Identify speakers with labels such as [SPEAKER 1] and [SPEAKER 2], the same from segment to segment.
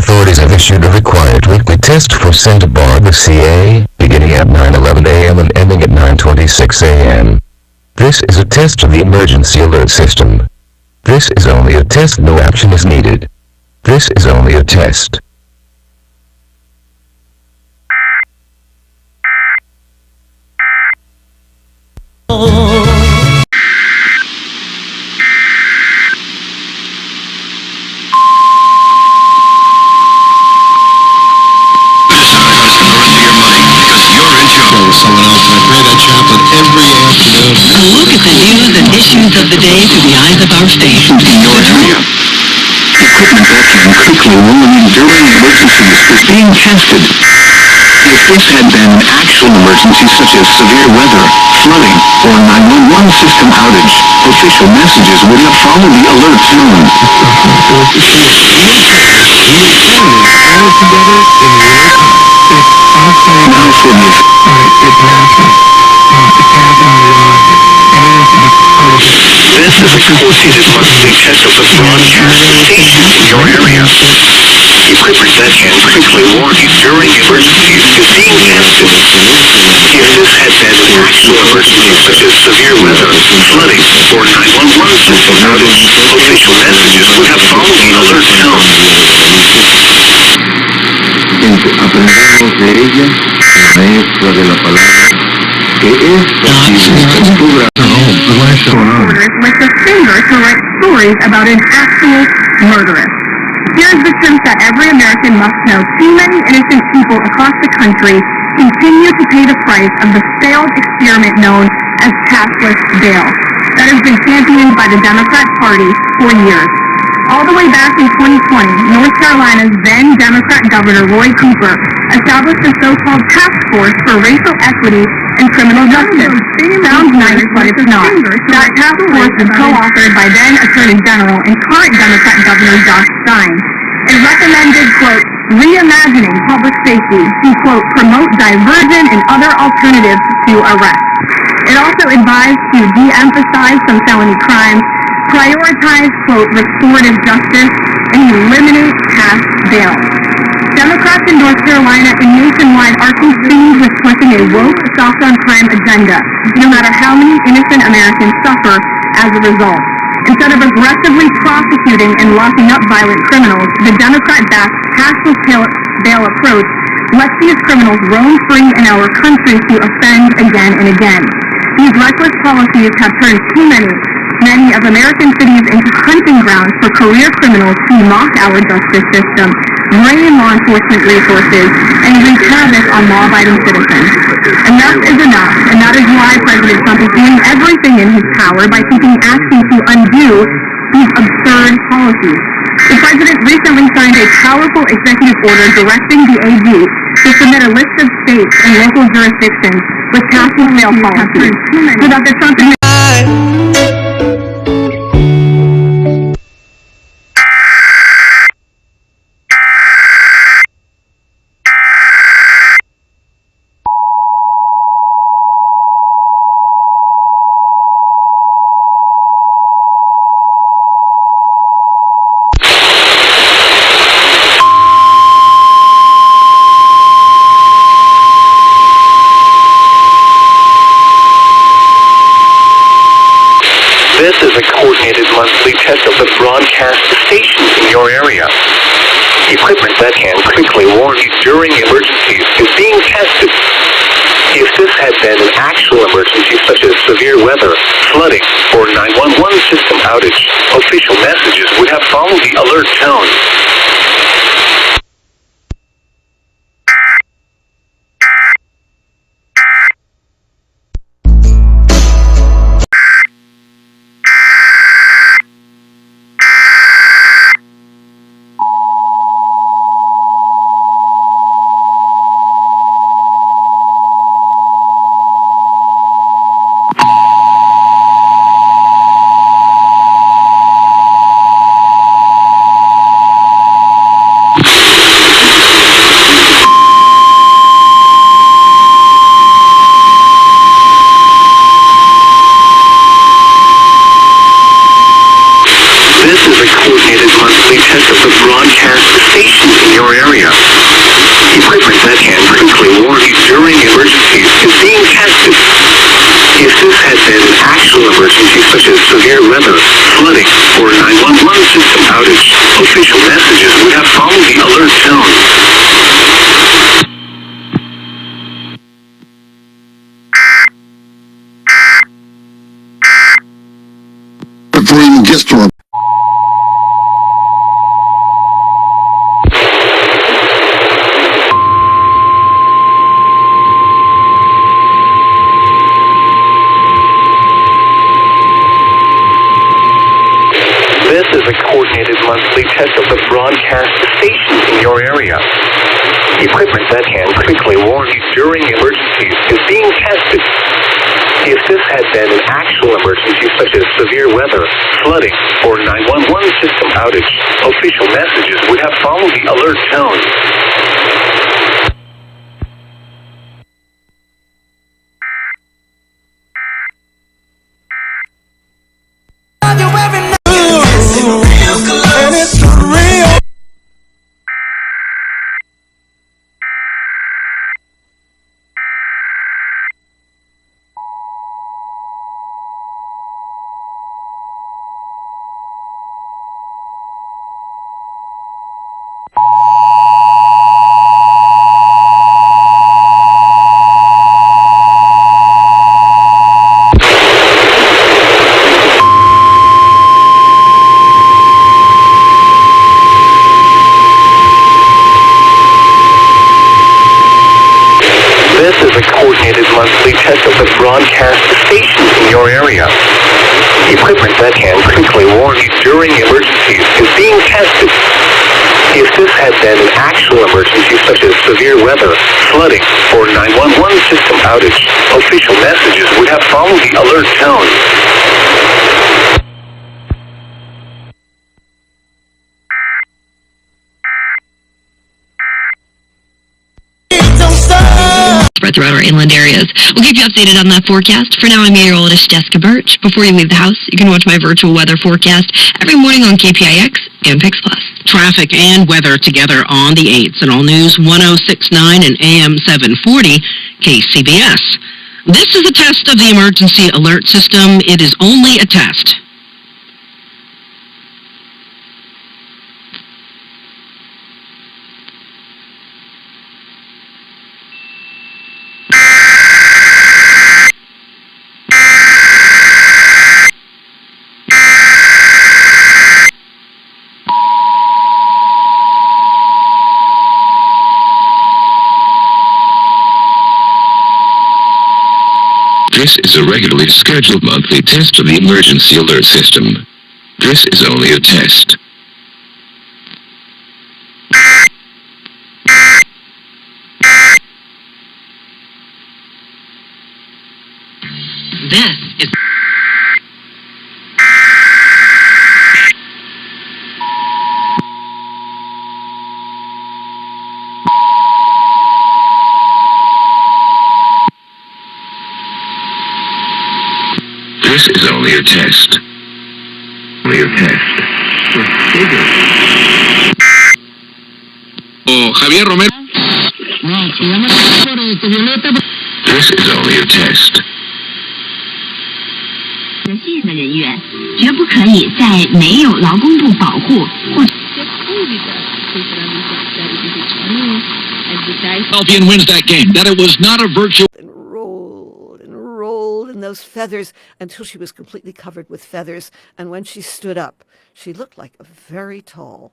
[SPEAKER 1] authorities have issued a required weekly test for Santa Barbara, CA, beginning at 9:11 a.m. and ending at 9:26 a.m. This is a test of the emergency alert system. This is only a test, no action is needed. This is only a test.
[SPEAKER 2] Look at the news and issues of the day through the eyes of our stations.
[SPEAKER 3] In your area, equipment that can quickly warn during emergencies is being tested. If this had been an actual emergency such as severe weather, flooding, or 911 system outage, official messages would have followed the alert tone. Now for the This is a coordinated monthly test of the broadcast stations in your area. Equipment that can quickly warn you during emergencies is being tested. If this had been an actual emergency such as severe weather, flooding, or 911 system outage, official messages would have followed the alert tone.
[SPEAKER 4] Aprendemos de ella, la maestra de la palabra, que esta costumbre
[SPEAKER 5] reporters lift a finger to write stories about an actual murderess. Here's the truth that every American must know. Too many innocent people across the country continue to pay the price of the failed experiment known as cashless bail that has been championed by the Democrat Party for years. All the way back in 2020, North Carolina's then Democrat Governor Roy Cooper established a so-called task force for racial equity and criminal justice. Sounds nice, but it's not. That task force was co-authored by then Attorney General and current Democrat Governor Josh Stein. It recommended, quote, reimagining public safety to, quote, promote diversion and other alternatives to arrest. It also advised to de-emphasize some felony crimes, prioritize, quote, restorative justice, and eliminate cash bail. Democrats in North Carolina and nationwide are consumed with pushing a woke, soft-on-crime agenda, no matter how many innocent Americans suffer as a result. Instead of aggressively prosecuting and locking up violent criminals, the Democrat-backed cashless bail approach lets these criminals roam free in our country to offend again and again. These reckless policies have turned too many of American cities into hunting grounds for career criminals who mock our justice system, drain law enforcement resources, and wreak havoc on law-abiding citizens. Enough is enough, and that is why President Trump is doing everything in his power by taking action to undo these absurd policies. The president recently signed a powerful executive order directing the AG to submit a list of states and local jurisdictions with cashless bail policies so that the Trump
[SPEAKER 3] This is a coordinated monthly test of the broadcast stations in your area. Equipment that can quickly warn you during emergencies is being tested. If this had been an actual emergency such as severe weather, flooding, or 911 system outage, official messages would have followed the alert tone. severe weather, flooding, or 911 system outage. Official messages would have followed the alert tone.
[SPEAKER 4] Before you get to a
[SPEAKER 3] This is a coordinated monthly test of the broadcast stations in your area. Equipment that can quickly warn you during emergencies is being tested. If this had been an actual emergency such as severe weather, flooding, or 911 system outage, official messages would have followed the alert tone. This is a coordinated monthly test of the broadcast stations in your area. Equipment that can quickly warn you during emergencies is being tested. If this had been an actual emergency such as severe weather, flooding, or 911 system outage, official messages would have followed the alert tone.
[SPEAKER 6] Spread throughout our inland areas. We'll keep you updated on that forecast. For now, I'm meteorologist Jessica Birch. Before you leave the house, you can watch my virtual weather forecast every morning on KPIX and Pix Plus.
[SPEAKER 2] Traffic and weather together on the 8th and All News 1069 and AM 740 KCBS. This is a test of the emergency alert system. It is only a test.
[SPEAKER 1] This is a regularly scheduled monthly test of the emergency alert system. This is only a test.
[SPEAKER 2] This is...
[SPEAKER 1] This is only a test. Only a test.
[SPEAKER 7] Oh, Javier Romero.
[SPEAKER 1] This is only a test.
[SPEAKER 8] 系的人员绝不可以在没有劳工部保护或
[SPEAKER 7] Albion wins that game. That it was not a virtual.
[SPEAKER 9] And rolled in those feathers until she was completely covered with feathers. And when she stood up, she looked like a very tall.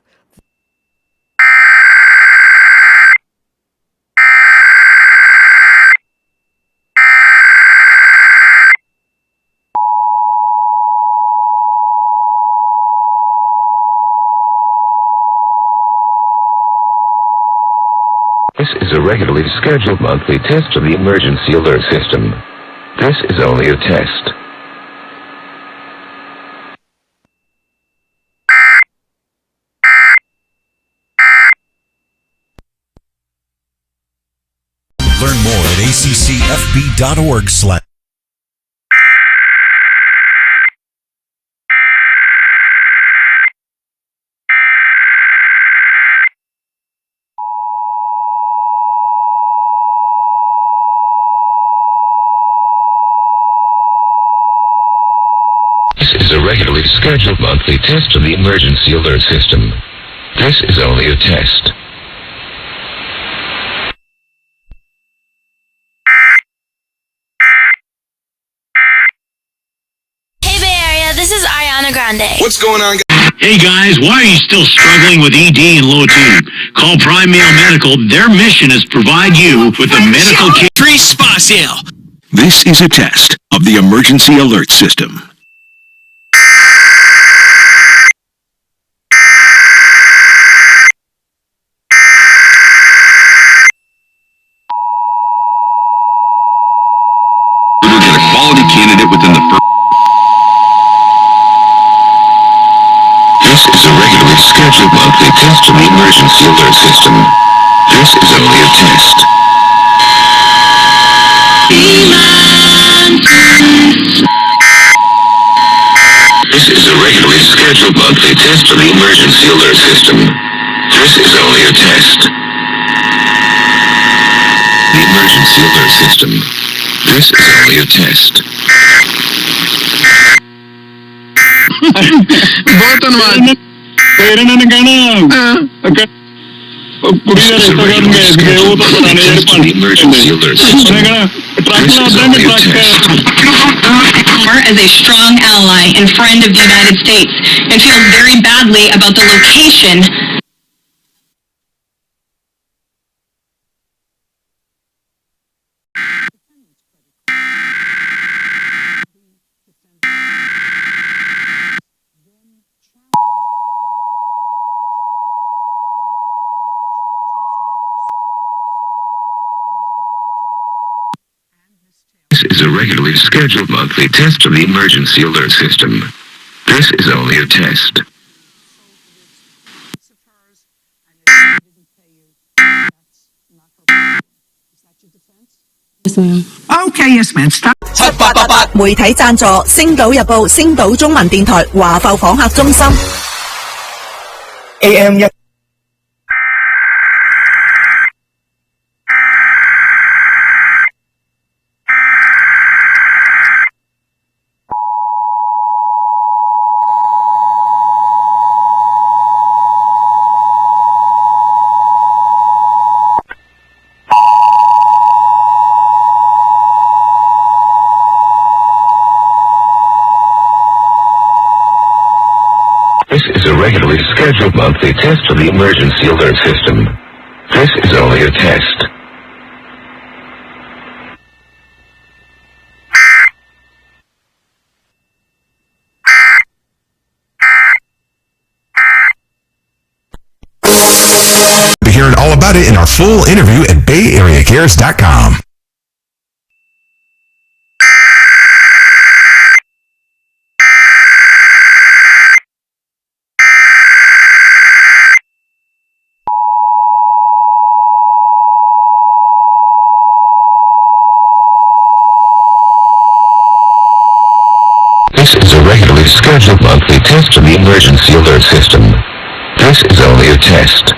[SPEAKER 1] This is a regularly scheduled monthly test of the emergency alert system. This is only a test.
[SPEAKER 10] Learn more at accfb.org/.
[SPEAKER 1] This is a regularly scheduled monthly test of the emergency alert system. This is only a test.
[SPEAKER 11] Hey Bay Area, this is Ariana Grande.
[SPEAKER 7] What's going on, guys? Hey guys, why are you still struggling with ED and low tube? Call Prime Male Medical. Their mission is to provide you with a medical care. Free spa sale. This is a test of the emergency alert system. We'll get a quality candidate within the first.
[SPEAKER 1] This is a regularly scheduled monthly test of the emergency alert system. This is only a test. This is a regularly scheduled monthly test of the emergency alert system. This is only a test. The emergency alert system. This is only a test.
[SPEAKER 7] बहुत धन्यवाद तेरे ने कहना कुड़ी का रिश्ता कर गए वो तो पता नहीं यार पानी उसने कहा ट्रक लाता है truck
[SPEAKER 2] as a strong ally and friend of the United States and feels very badly about the location.
[SPEAKER 1] This is a regularly scheduled monthly test of the emergency alert system. This is only a test.
[SPEAKER 12] Okay, yes, man. Stop.
[SPEAKER 13] 788媒體贊助，星島日報、星島中文電台華埠訪客中心。
[SPEAKER 12] AM 1。This
[SPEAKER 1] is a regularly scheduled monthly test of the emergency alert system. This is only a test.
[SPEAKER 10] Be hearing all about it in our full interview at BayAreaCares.com.
[SPEAKER 1] This is a regularly scheduled monthly test of the emergency alert system. This is only a test.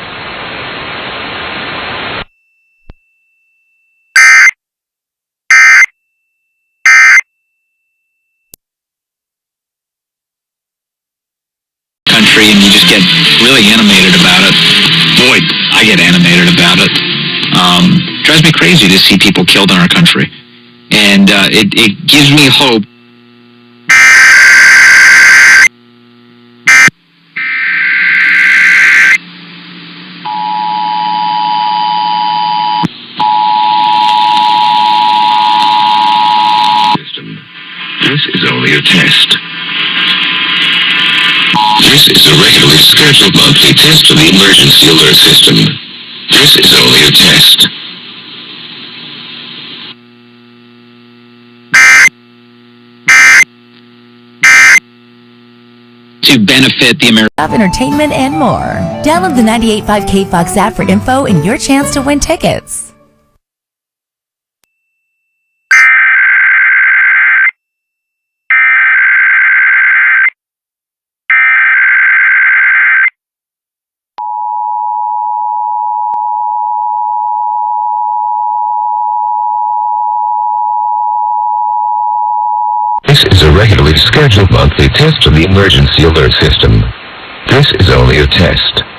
[SPEAKER 7] Country and you just get really animated about it. Boy, I get animated about it. Drives me crazy to see people killed in our country. And it gives me hope.
[SPEAKER 1] This is only a test. This is a regularly scheduled monthly test of the emergency alert system. This is only a test.
[SPEAKER 7] To benefit the American
[SPEAKER 14] entertainment and more. Download the 98.5 K-Fox app for info and your chance to win tickets.
[SPEAKER 1] This is a regularly scheduled monthly test of the emergency alert system. This is only a test.